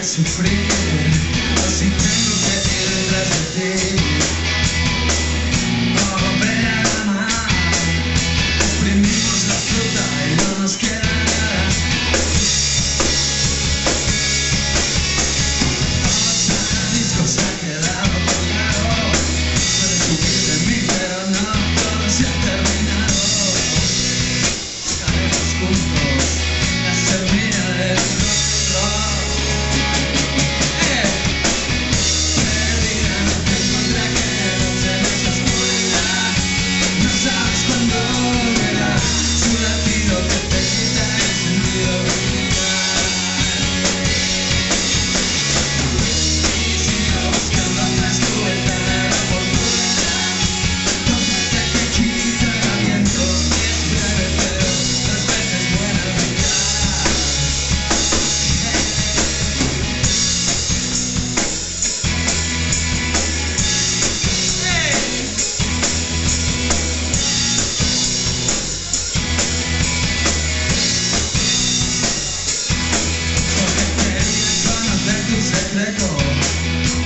sufrir, o si tengo que ir detrás de ti, o volver a amar. Exprimimos la fruta y no nos queda nada. Vamos a discos, ha quedado claro. Puedes subir de mí, pero no todo se ha terminado. Estaremos juntos, la semilla del rock.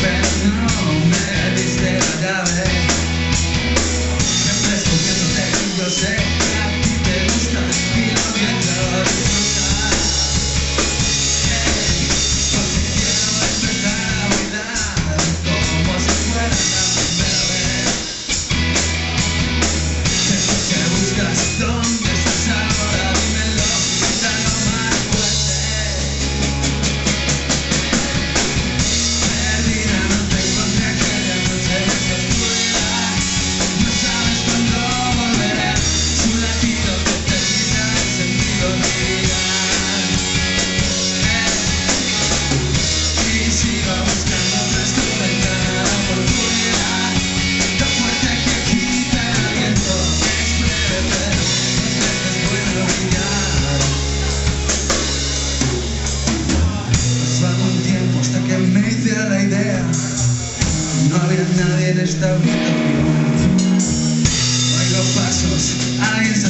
Pero no me diste la llave. Siempre escondiéndote y yo sé que a ti te gusta y lo quiero disfrutar. Porque quiero empezar a bailar como si fuera la primera vez. Eso que buscas, ¿dónde estás ahora? Dímelo, grítalo más fuerte. Me hiciera la idea, no había nadie en esta habitación. Oigo pasos, alguien se